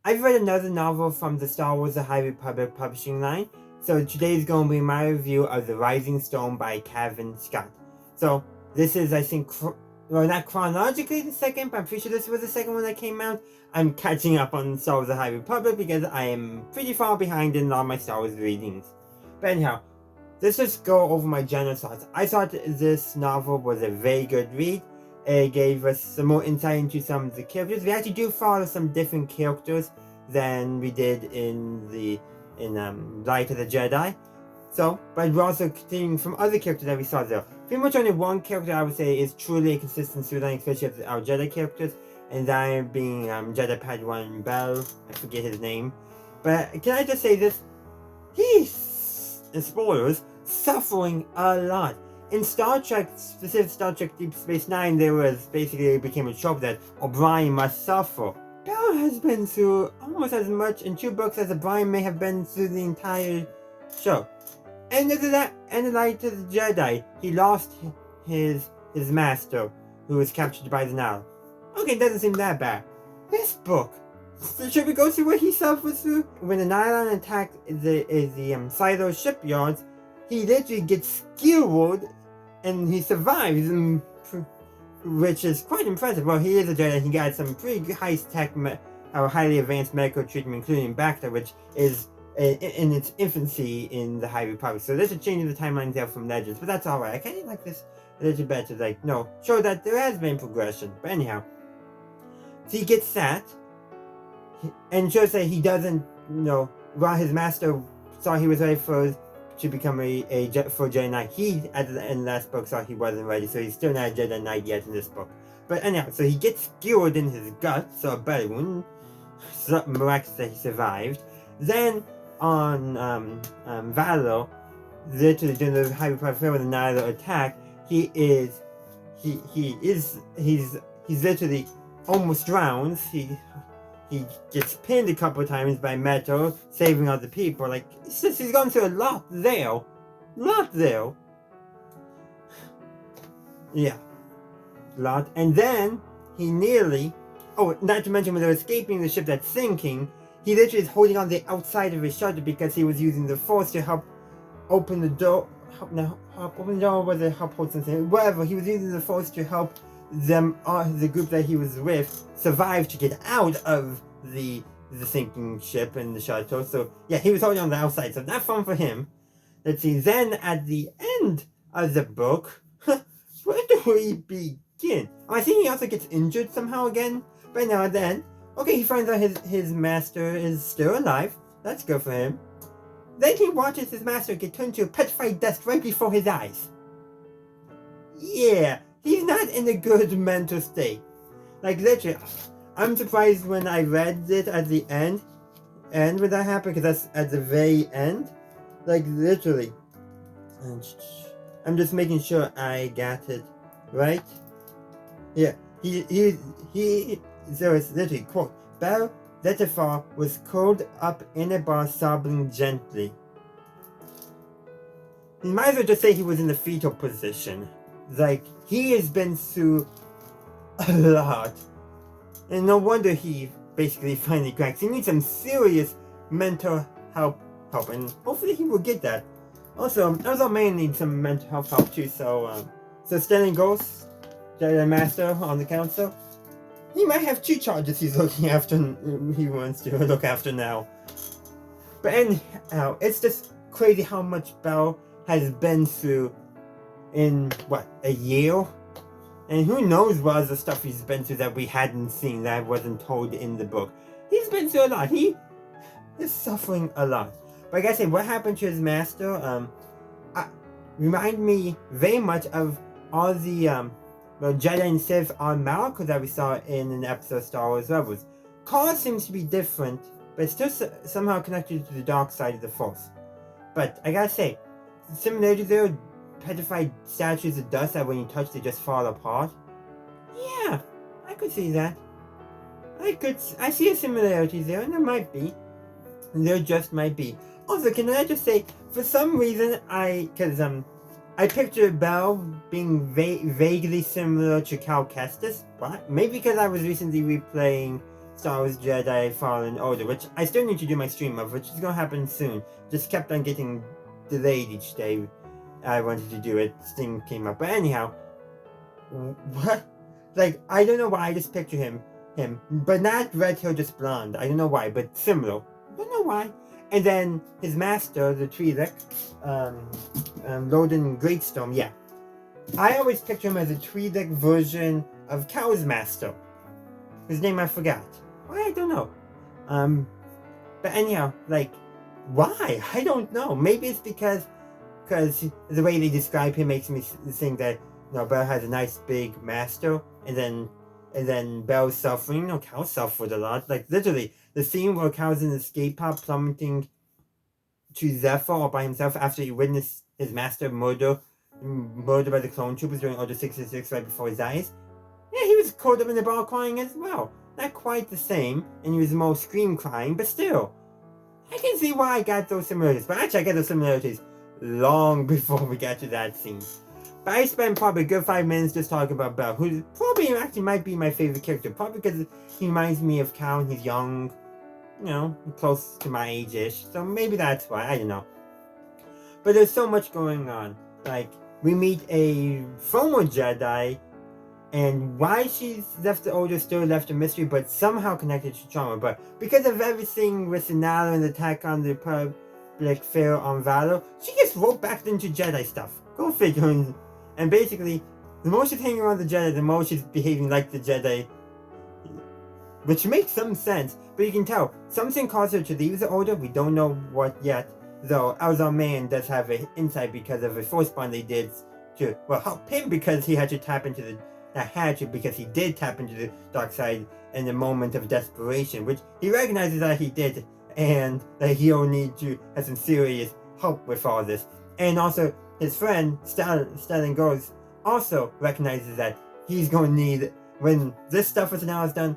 I've read another novel from the Star Wars The High Republic publishing line, so today is going to be my review of The Rising Stone by Cavan Scott. So this is, I think, well, not chronologically the second, but I'm pretty sure this was the second one that came out. I'm catching up on Star Wars The High Republic because I am pretty far behind in all my Star Wars readings. But anyhow, let's just go over my general thoughts. I thought this novel was a very good read. It gave us some more insight into some of the characters. We actually do follow some different characters than we did in Light of the Jedi. So, but we're also continuing from other characters that we saw there. Pretty much only one character I would say is truly a consistent storyline, especially of our Jedi characters, and that being Jedi Padawan Bell. I forget his name. But can I just say this? He's, in spoilers, suffering a lot. In Star Trek, specific Star Trek Deep Space Nine, there was basically, it became a trope that O'Brien must suffer. Bell has been through almost as much in 2 books as O'Brien may have been through the entire show. And after that, and the Light of the Jedi, he lost his master, who was captured by the Nile. Okay, doesn't seem that bad. This book, should we go through what he suffers through? When the Nylon attacked the Silo shipyards, he literally gets skewered, and he survives, which is quite impressive. Well, he is a Jedi, he got some pretty high-tech, highly advanced medical treatment, including Bacta, which is in its infancy in the High Republic. So there's a change in the timeline there from Legends, but that's alright. I kind of like this a little better. Like, no, show that there has been progression. But anyhow, so he gets that, and shows that he doesn't, while his master saw he was ready to become a Jedi Knight, he, at the end of the last book, saw he wasn't ready, so he's still not a Jedi Knight yet in this book. But anyhow, so he gets skewered in his gut, so a belly wound, miraculous that he survived. Then, on Valor, literally during the High Republic with the Nihilo attack, he's literally almost drowns. He gets pinned a couple of times by Metal, saving other people. Like, he's gone through a lot there. Yeah. A lot. And then, he nearly... Oh, not to mention when they're escaping the ship that's sinking, he literally is holding on the outside of his shutter because he was using the Force to help open the door. Open the door, whether help hold something. Whatever, he was using the Force to help them, the group that he was with, survive to get out of the sinking ship and the shuttle. So yeah, he was holding on the outside, so not fun for him. Let's see, then at the end of the book, where do we begin? Oh, I think he also gets injured somehow again, but now and then. Okay, he finds out his master is still alive. That's good for him. Then he watches his master get turned to a petrified dust right before his eyes. Yeah, he's not in a good mental state. Like, literally, I'm surprised when I read it at the end when that happened, because that's at the very end. Like, literally. I'm just making sure I got it right. Yeah, so it's literally, quote, Bell Zettifar was curled up in a bar sobbing gently. You might as well just say he was in the fetal position. Like, he has been through a lot. And no wonder he basically finally cracks. He needs some serious mental help, and hopefully he will get that. Also, I may need some mental health help too, so Stanley Ghost, Jedi Master on the council, he might have 2 charges he's looking after, he wants to look after now. But anyhow, it's just crazy how much Bell has been through in, a year? And who knows what other stuff he's been through that we hadn't seen, that wasn't told in the book. He's been through a lot. He is suffering a lot. But like I said, what happened to his master, remind me very much of all the, Jedi and Sith on Malachor that we saw in an episode of Star Wars Rebels. Cause seems to be different, but still somehow connected to the dark side of the Force. But I gotta say, the similarities there, petrified statues of dust that when you touch they just fall apart. Yeah, I could see that. I see a similarity there, and there might be. There just might be. Also, can I just say, for some reason, I pictured Bell being vaguely similar to Cal Kestis. What? Maybe because I was recently replaying Star Wars Jedi Fallen Order, which I still need to do my stream of, which is gonna happen soon. Just kept on getting delayed each day. I wanted to do it. This thing came up, but anyhow, what? Like, I don't know why I just picture him, but not red hair, just blonde. I don't know why, but similar. I don't know why. And then his master, the Twi'lek, Loden Greatstorm, yeah. I always picture him as a Twi'lek version of Cal's master. His name I forgot. Why? I don't know. But anyhow, like, why? I don't know. Maybe it's because the way they describe him makes me think that, you know, Bell has a nice big master, and then Bell's suffering. You know, Cal suffered a lot. Like, literally, the scene where Cal's in the skate pod plummeting to Zephyr all by himself after he witnessed his master murdered by the clone troopers during Order 66 right before his eyes. Yeah, he was caught up in the ball crying as well. Not quite the same, and he was more scream crying, but still. I can see why I got those similarities. But actually, I got those similarities long before we got to that scene. But I spent probably a good 5 minutes just talking about Bell, who probably actually might be my favorite character. Probably because he reminds me of Cal and he's young, you know, close to my age-ish. So maybe that's why, I don't know. But there's so much going on. Like, we meet a former Jedi, and why she's left the Order still left a mystery, but somehow connected to trauma. But because of everything with Sinala and the attack on the Republic fair on Valor, she gets roped back into Jedi stuff. Go figure. And basically, the more she's hanging around the Jedi, the more she's behaving like the Jedi. Which makes some sense, but you can tell something caused her to leave the Order. We don't know what yet, though Elzar Mann does have an insight because of a force bond they did to, well, help him because he had to tap into the because he did tap into the dark side in a moment of desperation, which he recognizes that he did, and that he'll need to have some serious help with all this. And also, his friend, Stellan Gross, also recognizes that he's going to need, when this stuff with now is done,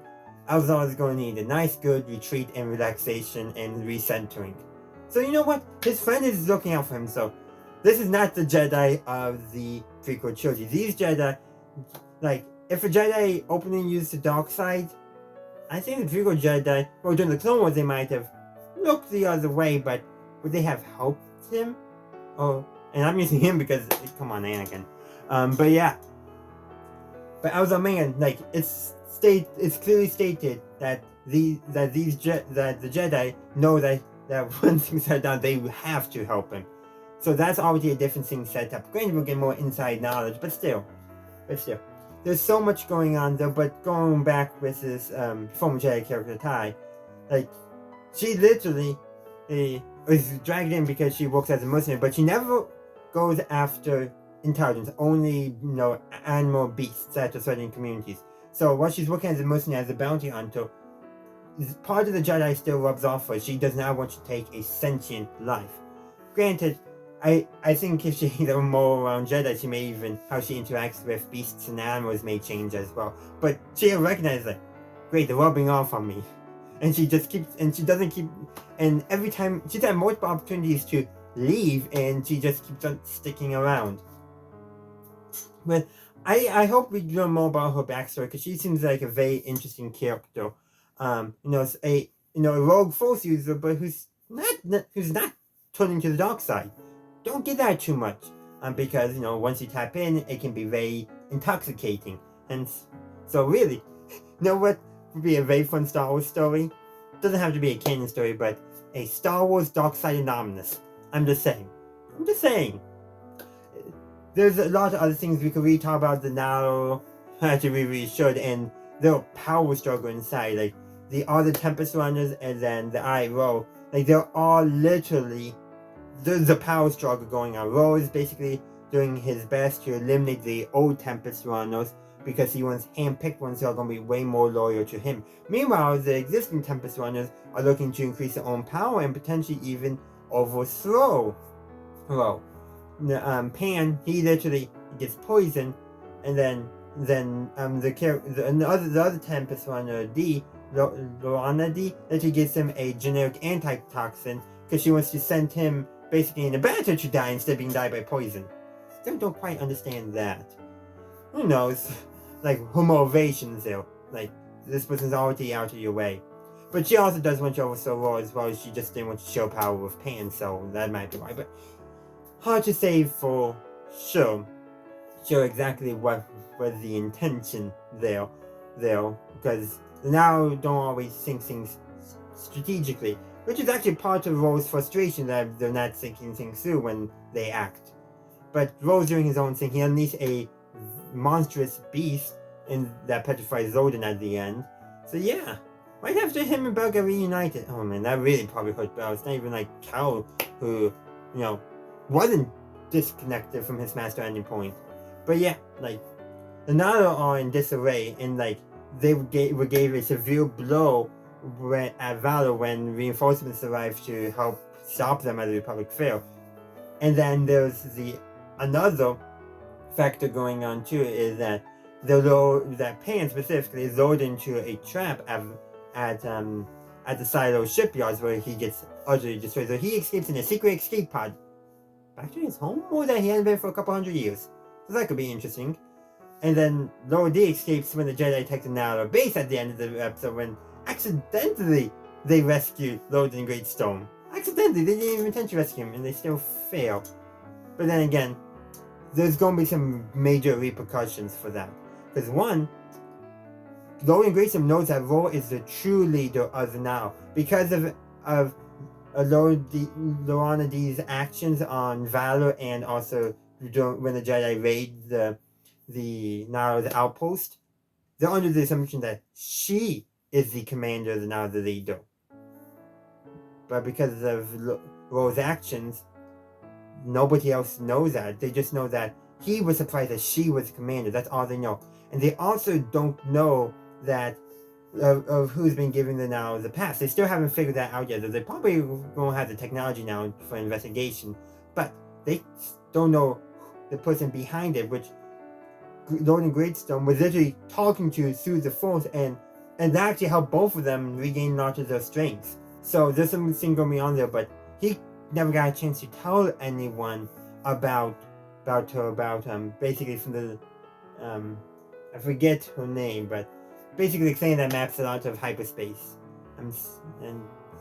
Elzar is going to need a nice, good retreat and relaxation and recentering. So you know what? His friend is looking out for him, so this is not the Jedi of the prequel trilogy. These Jedi, like, if a Jedi openly used the dark side, I think the prequel Jedi, well, during the Clone Wars, they might have looked the other way, but would they have helped him? Oh, and I'm using him because, come on, Anakin. But yeah. But Elzar Mann, like, it's clearly stated that the Jedi know that when things are done, they have to help him. So that's already a different thing set up. Granted, we'll get more inside knowledge, but still. There's so much going on though, but going back with this former Jedi character, Tai, like, she literally was dragged in because she works as a mercenary, but she never goes after intelligence, only, you know, animal beasts that are threatening communities. So while she's working as a mercenary, as a bounty hunter, part of the Jedi still rubs off her. She does not want to take a sentient life. Granted, I think if she were more around Jedi, she may even, how she interacts with beasts and animals may change as well. But she recognizes that, great, they're rubbing off on me. And she just keeps, and she doesn't keep, and every time, she's had multiple opportunities to leave, and she just keeps on sticking around. But I hope we learn more about her backstory, because she seems like a very interesting character. You know, a rogue force user, but who's not turning to the dark side. Don't get that too much, because, you know, once you tap in, it can be very intoxicating. And so really, you know what would be a very fun Star Wars story? Doesn't have to be a canon story, but a Star Wars Dark Side Anonymous. I'm just saying. There's a lot of other things we could really talk about the now. Actually, we really should, and the power struggle inside, like the other Tempest Runners and then the IRO, like they're all literally, there's a power struggle going on. Ro is basically doing his best to eliminate the old Tempest Runners because he wants handpicked ones who are going to be way more loyal to him. Meanwhile, the existing Tempest Runners are looking to increase their own power and potentially even overthrow Ro. Pan, he literally gets poisoned, and then the other Tempest Runner, Lorana D, literally gives him a generic antitoxin because she wants to send him basically in a battle to die instead of being died by poison. Still don't quite understand that. Who knows? Like, her motivations there. Like, this person's already out of your way. But she also does want to overthrow Raw as well. She just didn't want to show power with Pan, so that might be why. But hard to say for sure exactly what was the intention there, because now don't always think things strategically, which is actually part of Ro's frustration that they're not thinking things through when they act. But Ro's doing his own thing. He unleashed a monstrous beast that petrifies Zodin at the end. So yeah, right after him and Bell get reunited. Oh man, that really probably hurt Bell. It's not even like Cal, who, wasn't disconnected from his master at any point. But yeah, like, the Nala are in disarray, and like, they gave a severe blow at Valor when reinforcements arrived to help stop them as the Republic fell. And then there's another factor going on too, is that that Pan specifically is lured into a trap at the Silo shipyards, where he gets utterly destroyed. So he escapes in a secret escape pod back to his home, or that he hadn't been for a couple hundred years. So that could be interesting. And then Lower D escapes when the Jedi attack the Nala base at the end of the episode, when accidentally they rescue Loden Great Stone. Accidentally, they didn't even intend to rescue him, and they still fail. But then again, there's going to be some major repercussions for that. Because one, Loden Greatstone knows that Ro is the true leader of the Nala. Because of Lorana D's actions on Valor, and also when the Jedi raid the Nala's outpost, they're under the assumption that she is the commander, the Nala, the leader. But because of Ro's actions, nobody else knows that. They just know that he was surprised that she was commander. That's all they know. And they also don't know that of who's been giving the Nala the pass. They still haven't figured that out yet. They probably won't have the technology now for investigation, but they don't know the person behind it, which Loden Greatstone was literally talking to through the Force, and that actually helped both of them regain a lot of their strengths. So there's something going on there, but he never got a chance to tell anyone about her, basically from the, I forget her name, but basically saying that maps a lot of hyperspace. And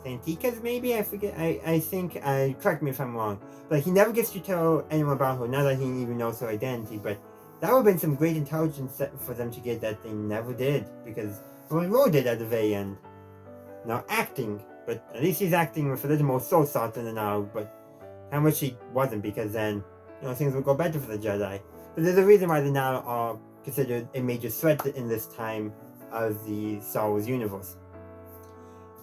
Santikas, maybe? I forget. I think, correct me if I'm wrong, but he never gets to tell anyone about her, now that he even knows her identity. But that would have been some great intelligence for them to get that they never did, because Ro did at the very end. Now acting, but at least he's acting with a little more soul salt than now, but how much he wasn't, because then, things would go better for the Jedi. But there's a reason why they now are considered a major threat in this time of the Star Wars universe.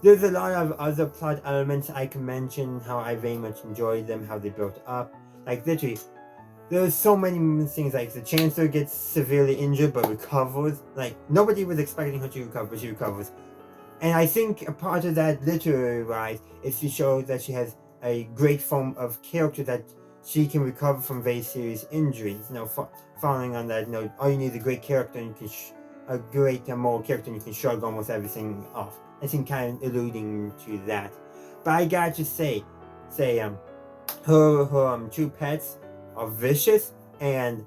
There's a lot of other plot elements I can mention, how I very much enjoyed them, how they built up. Like, literally, there's so many things, like the Chancellor gets severely injured but recovers. Like, nobody was expecting her to recover, but she recovers. And I think a part of that literary rise is to show that she has a great form of character, that she can recover from very serious injuries. Following on that note, all you need is a great character, and you can a great moral character, and you can shrug almost everything off. I think kind of alluding to that. But I gotta just say, her two pets are vicious, and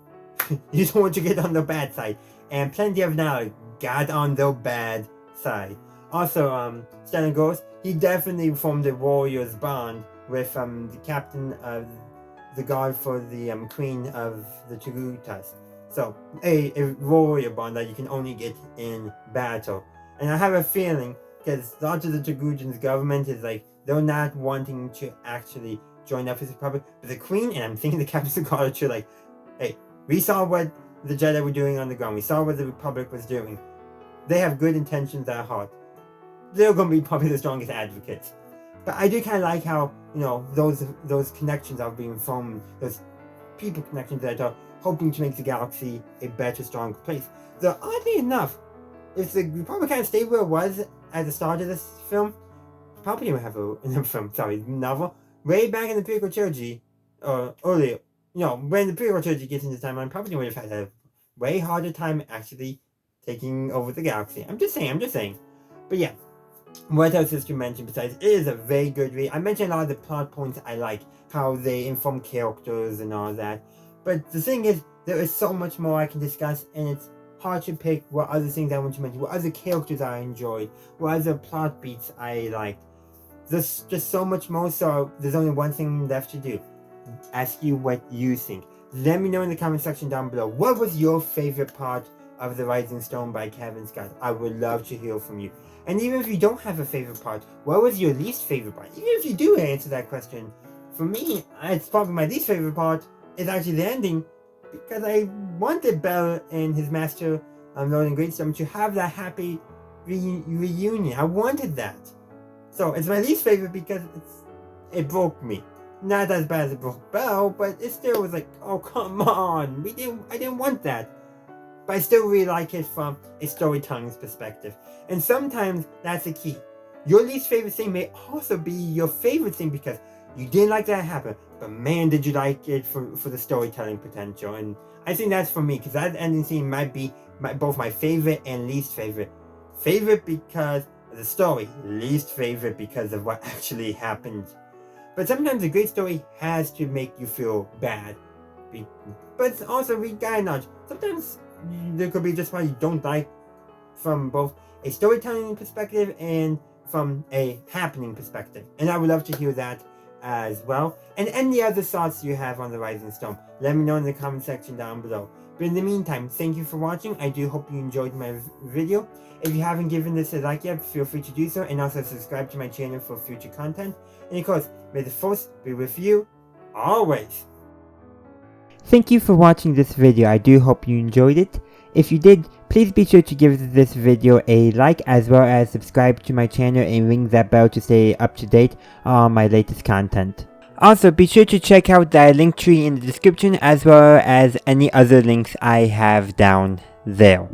you don't want to get on the bad side. And plenty of now got on the bad side. Also, Stan Ghost, he definitely formed a warrior's bond with the captain of the guard for the Queen of the Chugutas. So, a warrior bond that you can only get in battle. And I have a feeling, because lots of the Togujans' government is like, they're not wanting to actually join up with the Republic. But the Queen, and I'm thinking the captains of the guard are too, like, hey, we saw what the Jedi were doing on the ground. We saw what the Republic was doing. They have good intentions at heart. They're going to be probably the strongest advocates. But I do kind of like how, those connections are being formed, those people connections that are hoping to make the galaxy a better, stronger place. Though, oddly enough, if the Republic kind of stayed where it was at the start of this film, probably would have a novel, way back in the prequel trilogy, or earlier, when the prequel trilogy gets into timeline, probably would have had a way harder time actually taking over the galaxy. I'm just saying. But yeah, what else is to mention besides, it is a very good read. I mentioned a lot of the plot points I like, how they inform characters and all that. But the thing is, there is so much more I can discuss, and it's hard to pick what other things I want to mention, what other characters I enjoyed, what other plot beats I liked. There's just so much more, so there's only one thing left to do. Ask you what you think. Let me know in the comment section down below. What was your favorite part of The Rising Stone by Cavan Scott? I would love to hear from you. And even if you don't have a favorite part, what was your least favorite part? Even if you do answer that question, for me, it's probably my least favorite part is actually the ending, because I wanted Bell and his master, Lord and Greatstone, to have that happy reunion. I wanted that. So it's my least favorite because it broke me. Not as bad as it broke Bell, but it still was like, oh come on, I didn't want that. But I still really like it from a storytelling perspective. And sometimes that's the key. Your least favorite thing may also be your favorite thing because you didn't like that happen, but man did you like it for the storytelling potential. And I think that's for me, because that ending scene might be both my favorite and least favorite. Favorite because of the story, least favorite because of what actually happened. But sometimes a great story has to make you feel bad. But also, we gotta acknowledge, sometimes there could be just what you don't like from both a storytelling perspective and from a happening perspective. And I would love to hear that as well. And any other thoughts you have on The Rising Stone, let me know in the comment section down below. But in the meantime, thank you for watching. I do hope you enjoyed my video. If you haven't given this a like yet, feel free to do so, and also subscribe to my channel for future content. And of course, may the Force be with you always. Thank you for watching this video. I do hope you enjoyed it. If you did, please be sure to give this video a like, as well as subscribe to my channel and ring that bell to stay up to date on my latest content. Also, be sure to check out the link tree in the description, as well as any other links I have down there.